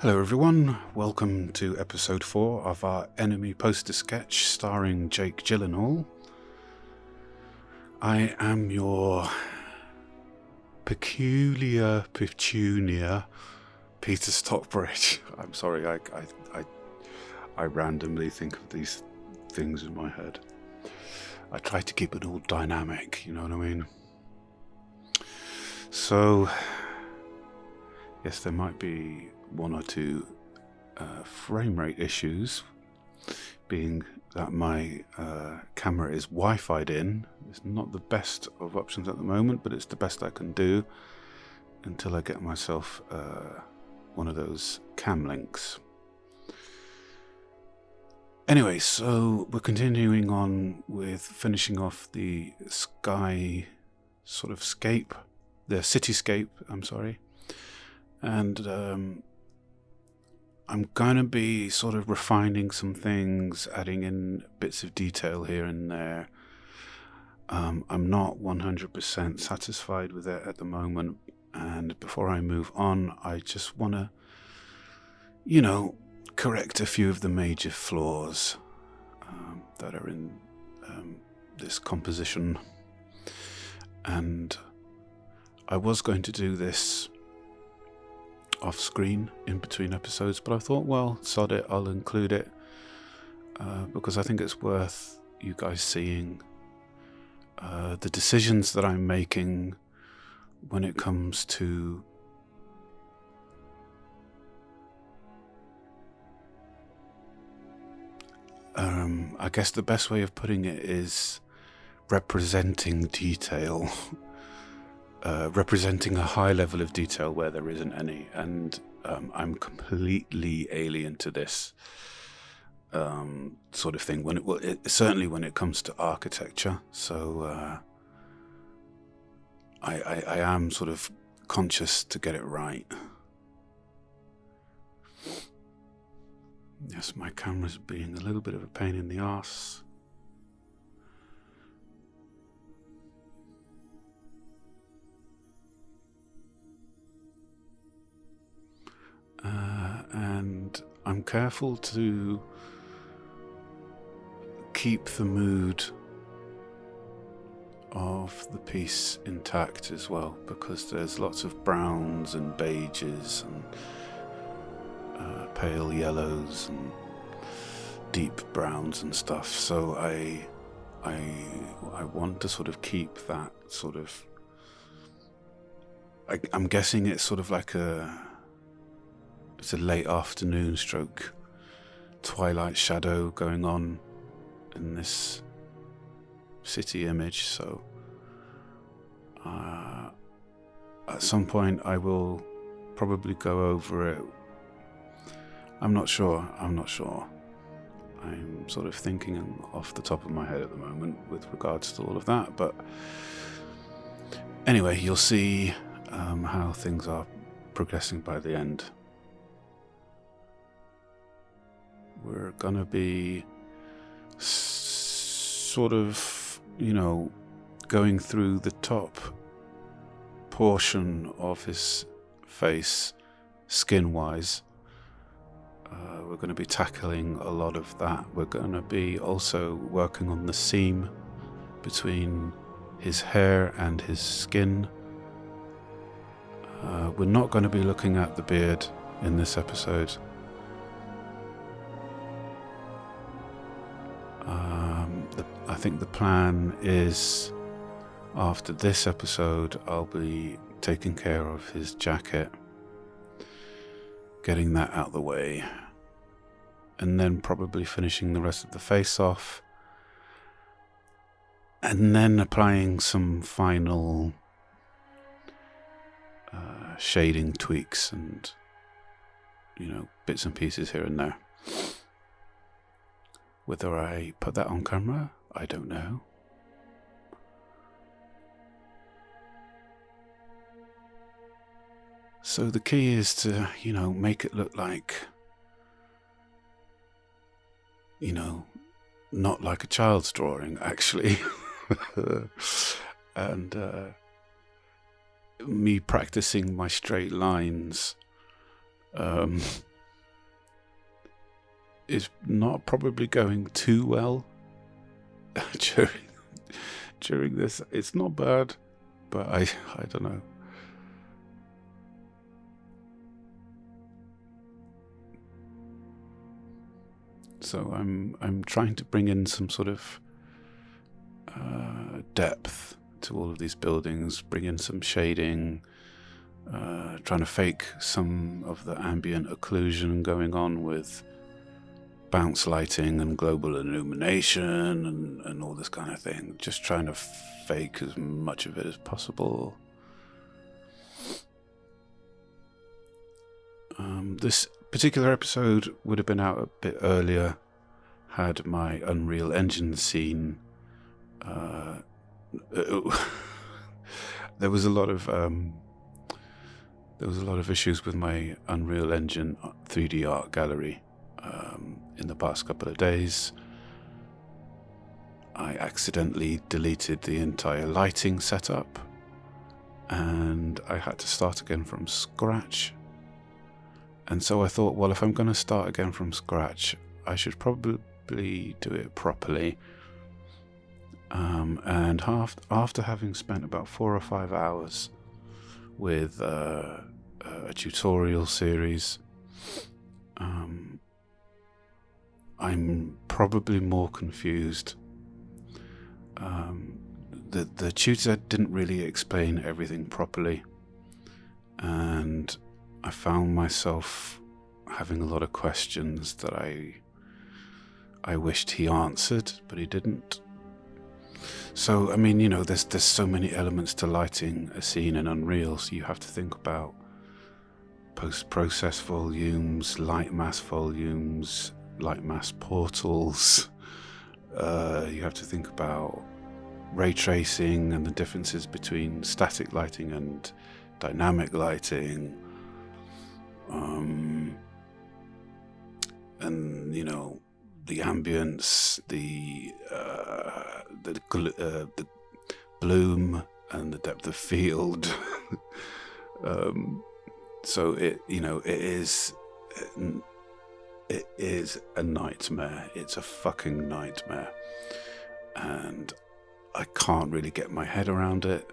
Hello everyone, welcome to episode 4 of our enemy poster sketch starring Jake Gyllenhaal. I am your peculiar petunia, Peter Stockbridge. I'm sorry, I randomly think of these things in my head. I try to keep it all dynamic, you know what I mean? So, yes, there might be one or two frame rate issues, being that my camera is Wi-Fi'd in. It's not the best of options at the moment, but it's the best I can do until I get myself one of those cam links. Anyway, so we're continuing on with finishing off the sky sort of scape, the cityscape, I'm sorry. And I'm going to be sort of refining some things, adding in bits of detail here and there. I'm not 100% satisfied with it at the moment, and before I move on, I just want to, correct a few of the major flaws that are in this composition. And I was going to do this off screen in between episodes, but I thought, well, sod it, I'll include it because I think it's worth you guys seeing the decisions that I'm making when it comes to I guess the best way of putting it is representing detail. Representing a high level of detail where there isn't any, and I'm completely alien to this sort of thing. Certainly when it comes to architecture. So I am sort of conscious to get it right. Yes, my camera's being a little bit of a pain in the arse. And I'm careful to keep the mood of the piece intact as well, because there's lots of browns and beiges and pale yellows and deep browns and stuff. So I want to sort of keep that sort of. I'm guessing it's sort of like it's a late afternoon stroke twilight shadow going on in this city image, so at some point I will probably go over it. I'm not sure. I'm sort of thinking off the top of my head at the moment with regards to all of that, but anyway, you'll see how things are progressing by the end. We're gonna be sort of, going through the top portion of his face, skin-wise. We're going to be tackling a lot of that. We're going to be also working on the seam between his hair and his skin. We're not going to be looking at the beard in this episode. I think the plan is, after this episode, I'll be taking care of his jacket, getting that out of the way, and then probably finishing the rest of the face off, and then applying some final shading tweaks and, bits and pieces here and there. Whether I put that on camera, I don't know. So the key is to, make it look like, not like a child's drawing, actually. And me practicing my straight lines is not probably going too well during this. It's not bad, but I don't know. So I'm trying to bring in some sort of depth to all of these buildings, bring in some shading, trying to fake some of the ambient occlusion going on with bounce lighting and global illumination and all this kind of thing. Just trying to fake as much of it as possible. This particular episode would have been out a bit earlier had my Unreal Engine scene. There was a lot of issues with my Unreal Engine 3D art gallery in the past couple of days. I accidentally deleted the entire lighting setup, and I had to start again from scratch. And so I thought, well, if I'm going to start again from scratch, I should probably do it properly. And after having spent about 4 or 5 hours with a tutorial series, I'm probably more confused. The tutor didn't really explain everything properly, and I found myself having a lot of questions that I wished he answered, but he didn't. So, I mean, there's so many elements to lighting a scene in Unreal, so you have to think about post-process volumes, light mass volumes, light mass portals. You have to think about ray tracing and the differences between static lighting and dynamic lighting. And the ambience, the bloom, and the depth of field. So it is a nightmare. It's a fucking nightmare, and I can't really get my head around it.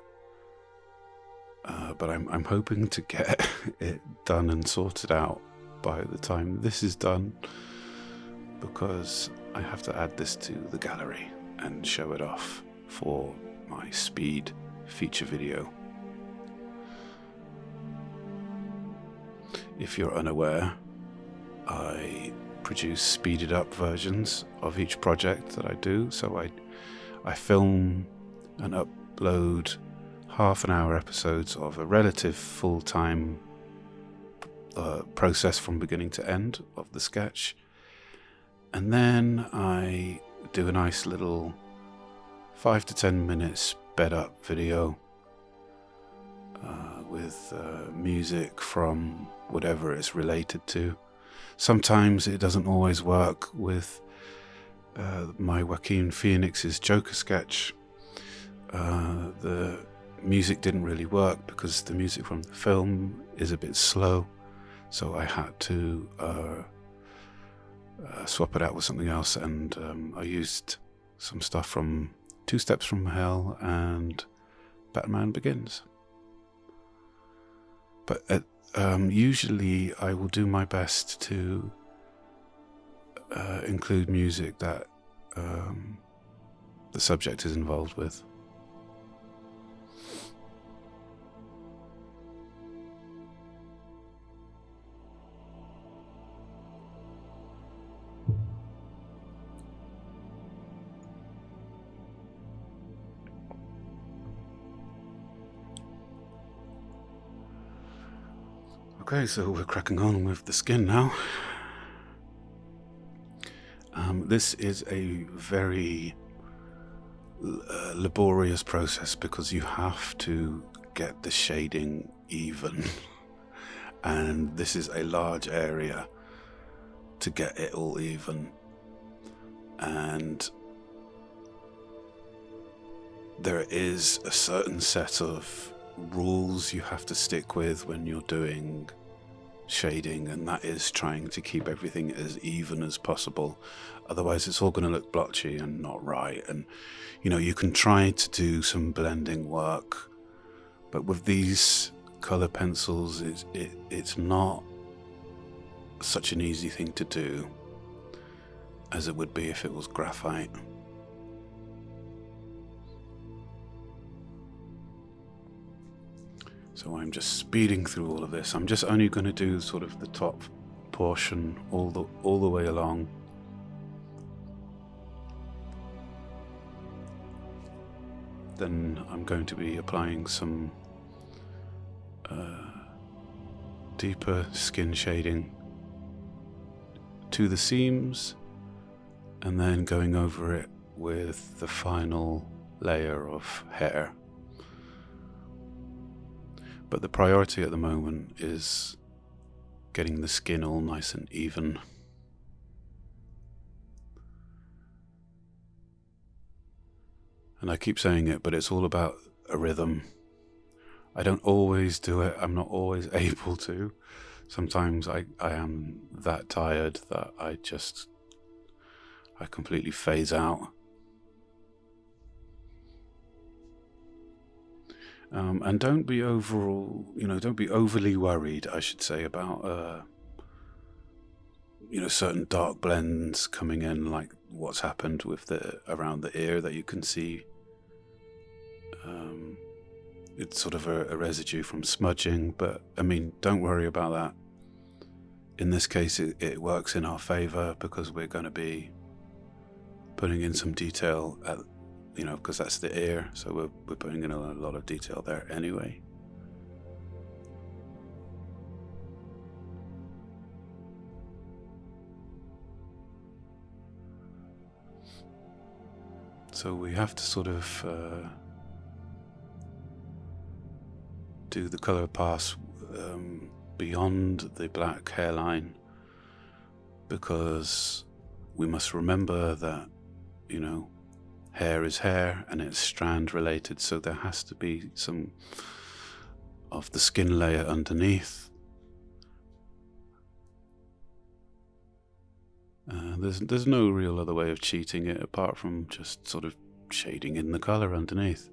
But I'm hoping to get it done and sorted out by the time this is done, because I have to add this to the gallery and show it off for my speed feature video. If you're unaware, I produce speeded up versions of each project that I do. So I film and upload half-an-hour episodes of a relative full-time process from beginning to end of the sketch, and then I do a nice little 5 to 10 minute sped up video with music from whatever it's related to. Sometimes it doesn't always work with my Joaquin Phoenix's Joker sketch. The music didn't really work because the music from the film is a bit slow, so I had to swap it out with something else, and I used some stuff from 2 Steps from Hell and Batman Begins. But usually I will do my best to include music that the subject is involved with. Okay, so we're cracking on with the skin now. This is a very laborious process because you have to get the shading even, and this is a large area to get it all even, and there is a certain set of rules you have to stick with when you're doing shading, and that is trying to keep everything as even as possible. Otherwise it's all going to look blotchy and not right. And you can try to do some blending work, but with these color pencils it's not such an easy thing to do as it would be if it was graphite. So I'm just speeding through all of this. I'm just only going to do sort of the top portion all the way along. Then I'm going to be applying some deeper skin shading to the seams, and then going over it with the final layer of hair. But the priority at the moment is getting the skin all nice and even. And I keep saying it, but it's all about a rhythm. I don't always do it. I'm not always able to. Sometimes I am that tired that I completely phase out. And don't be overly worried, I should say, about certain dark blends coming in, like what's happened with around the ear that you can see. It's sort of a residue from smudging, but I mean, don't worry about that. In this case, it works in our favor because we're going to be putting in some detail at, because that's the ear, so we're putting in a lot of detail there anyway. So we have to sort of do the color pass beyond the black hairline, because we must remember that, hair is hair and it's strand related, so there has to be some of the skin layer underneath. There's no real other way of cheating it apart from just sort of shading in the color underneath.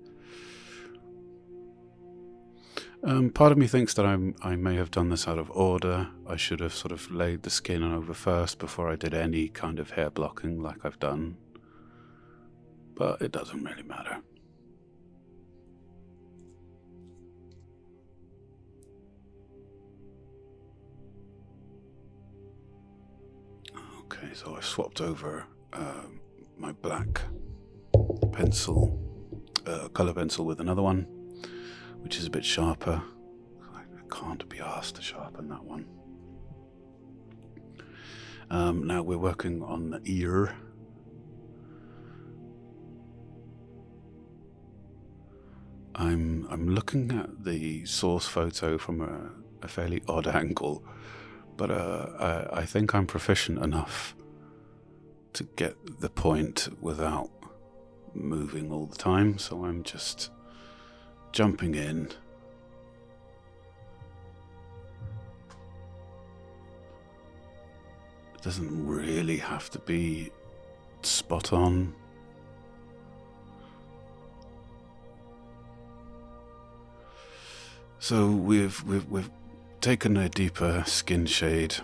Part of me thinks that I may have done this out of order. I should have sort of laid the skin over first before I did any kind of hair blocking like I've done. But it doesn't really matter. Okay, so I've swapped over my black pencil, color pencil, with another one, which is a bit sharper. I can't be asked to sharpen that one. Now we're working on the ear. I'm looking at the source photo from a fairly odd angle, but I think I'm proficient enough to get the point without moving all the time, so I'm just jumping in. It doesn't really have to be spot on. So we've taken a deeper skin shade,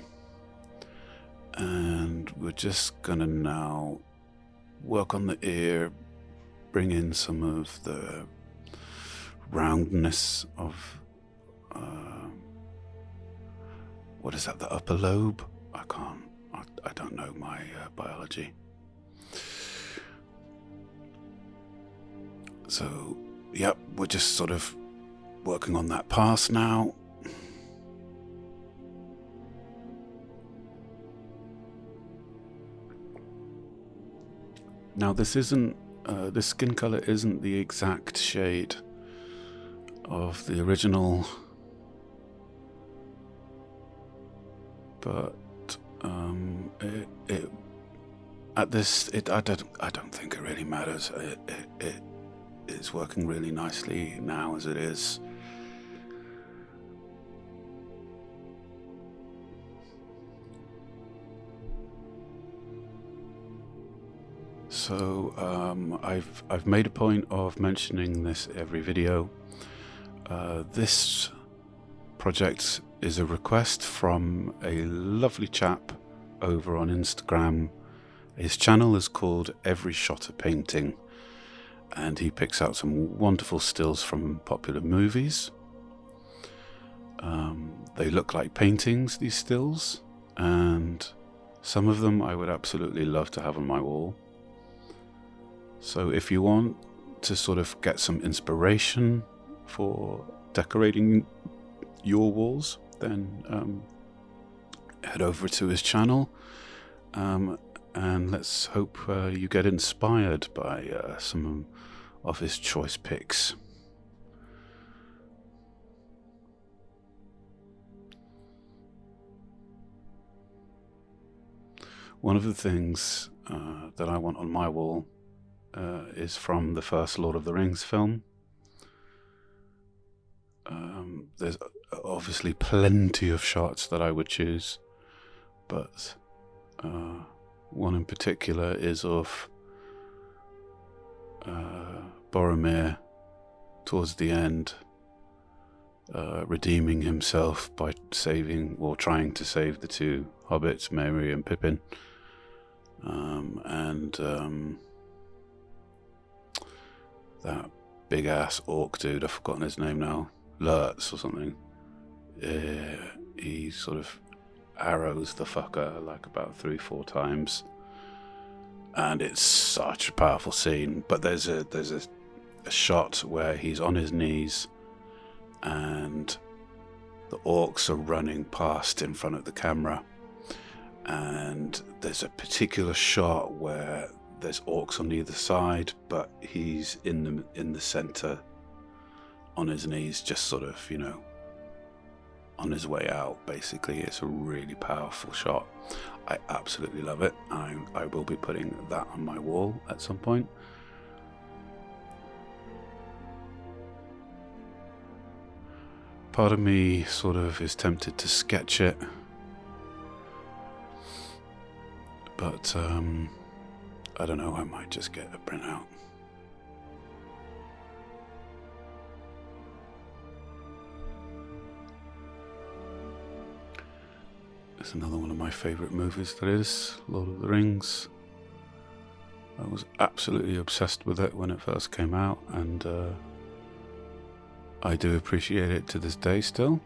and we're just gonna now work on the ear, bring in some of the roundness of what is that, the upper lobe? I don't know my biology. So yep, we're just sort of working on that pass now. Now this isn't, this skin color isn't the exact shade of the original, but I don't think it really matters. It's working really nicely now as it is. So I've made a point of mentioning this every video. This project is a request from a lovely chap over on Instagram. His channel is called Every Shot a Painting, and he picks out some wonderful stills from popular movies. They look like paintings, these stills, and some of them I would absolutely love to have on my wall. So if you want to sort of get some inspiration for decorating your walls, then head over to his channel, and let's hope you get inspired by some of his choice picks. One of the things that I want on my wall is from the first Lord of the Rings film. There's obviously plenty of shots that I would choose, but one in particular is of Boromir towards the end, redeeming himself by saving, or trying to save, the two hobbits, Merry and Pippin. That big ass orc dude, I've forgotten his name now, Lurtz or something. He sort of arrows the fucker like about 3-4 times, and it's such a powerful scene. But there's a shot where he's on his knees and the orcs are running past in front of the camera, and there's a particular shot where there's orcs on either side, but he's in the center on his knees, just sort of, you know, on his way out. Basically, it's a really powerful shot. I absolutely love it. I will be putting that on my wall at some point. Part of me sort of is tempted to sketch it, but I don't know, I might just get a printout. It's another one of my favourite movies, that is, Lord of the Rings. I was absolutely obsessed with it when it first came out, and I do appreciate it to this day still.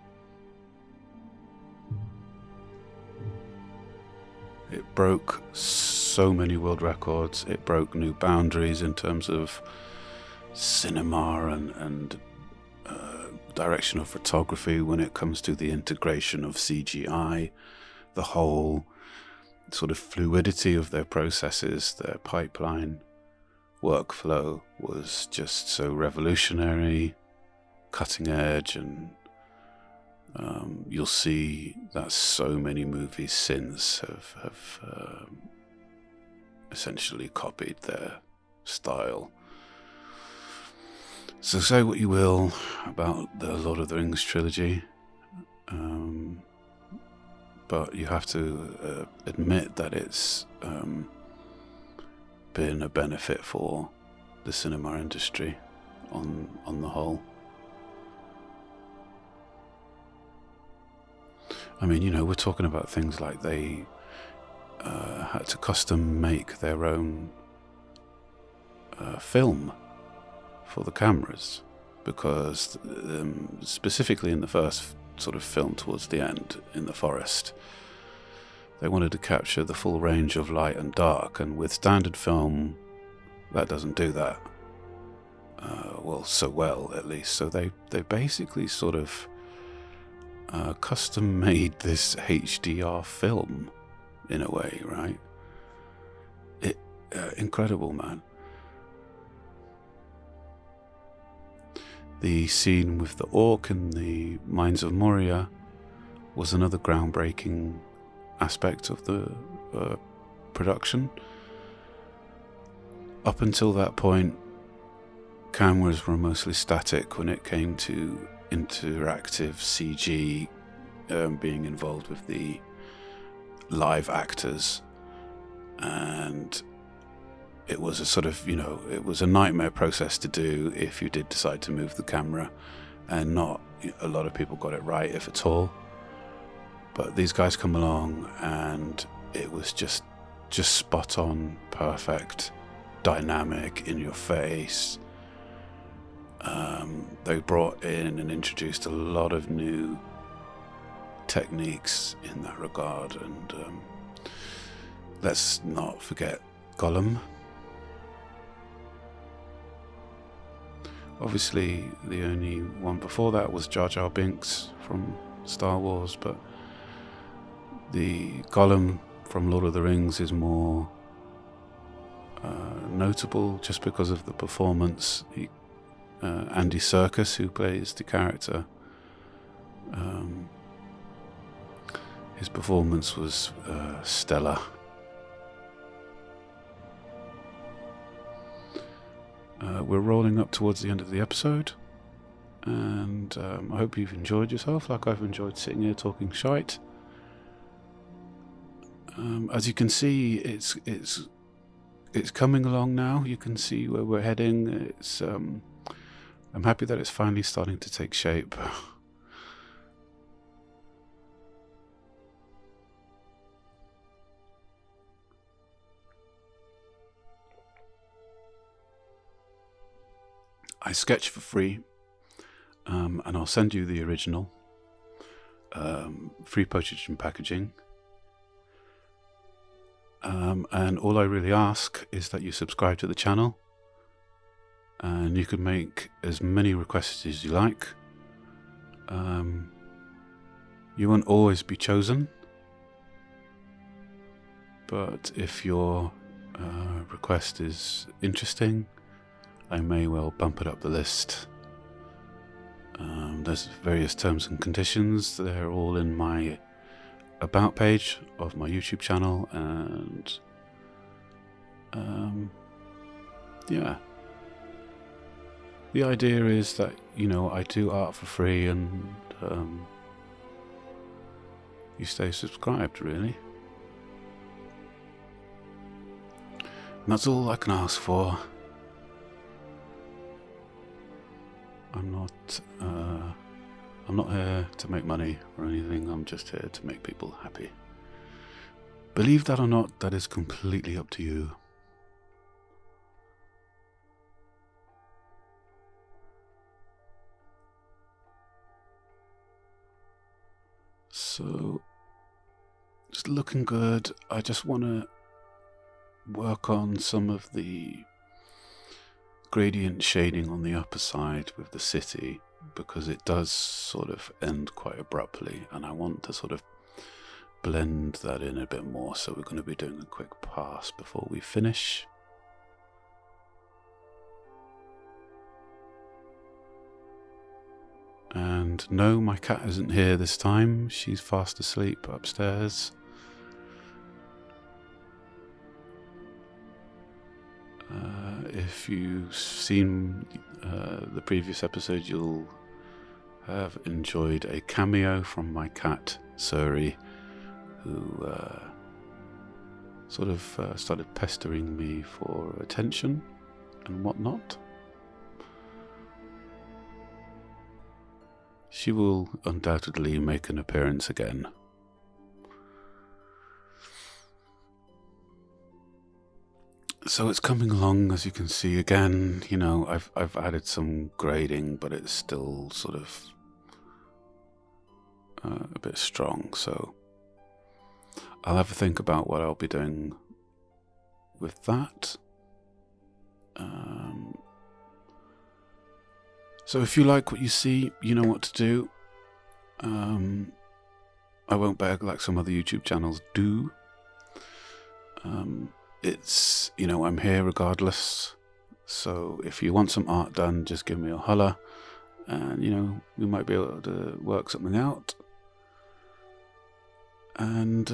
It broke so many world records. It broke new boundaries in terms of cinema and direction of photography when it comes to the integration of CGI. The whole sort of fluidity of their processes, their pipeline workflow was just so revolutionary, cutting edge, and you'll see that so many movies since have essentially copied their style. So say what you will about the Lord of the Rings trilogy, but you have to admit that it's been a benefit for the cinema industry on the whole. I mean, you know, we're talking about things like they had to custom make their own film for the cameras, because specifically in the first sort of film towards the end in the forest, they wanted to capture the full range of light and dark, and with standard film that doesn't do that so well, at least. So they basically sort of custom made this HDR film in a way, right? Incredible, man. The scene with the orc in the Mines of Moria was another groundbreaking aspect of the production. Up until that point, cameras were mostly static when it came to interactive CG being involved with the live actors, and it was a sort of, it was a nightmare process to do if you did decide to move the camera, and not a lot of people got it right, if at all. But these guys come along and it was just spot on, perfect, dynamic, in your face. They brought in and introduced a lot of new techniques in that regard, and let's not forget Gollum. Obviously, the only one before that was Jar Jar Binks from Star Wars, but the Gollum from Lord of the Rings is more notable just because of the performance. Andy Serkis, who plays the character, his performance was stellar. We're rolling up towards the end of the episode, and I hope you've enjoyed yourself like I've enjoyed sitting here talking shite. As you can see, it's coming along now. You can see where we're heading. I'm happy that it's finally starting to take shape. I sketch for free, and I'll send you the original, free postage and packaging. And all I really ask is that you subscribe to the channel, and you can make as many requests as you like. You won't always be chosen, but if your request is interesting, I may well bump it up the list. There's various terms and conditions. They're all in my about page of my YouTube channel, and yeah. The idea is that, I do art for free, and you stay subscribed, really. And that's all I can ask for. I'm not here to make money or anything. I'm just here to make people happy. Believe that or not, that is completely up to you. So, just looking good. I just want to work on some of the gradient shading on the upper side with the city, because it does sort of end quite abruptly, and I want to sort of blend that in a bit more. So we're going to be doing a quick pass before we finish. And no, my cat isn't here this time. She's fast asleep upstairs. If you've seen the previous episode, you'll have enjoyed a cameo from my cat, Surrey, who sort of started pestering me for attention and whatnot. She will undoubtedly make an appearance again. So it's coming along, as you can see. Again, I've added some grading, but it's still sort of a bit strong. So I'll have a think about what I'll be doing with that. So if you like what you see, you know what to do. I won't beg like some other YouTube channels do. It's, I'm here regardless. So if you want some art done, just give me a holler, and, we might be able to work something out. And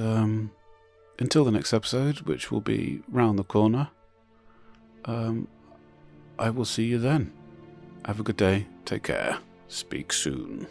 until the next episode, which will be round the corner, I will see you then. Have a good day. Take care. Speak soon.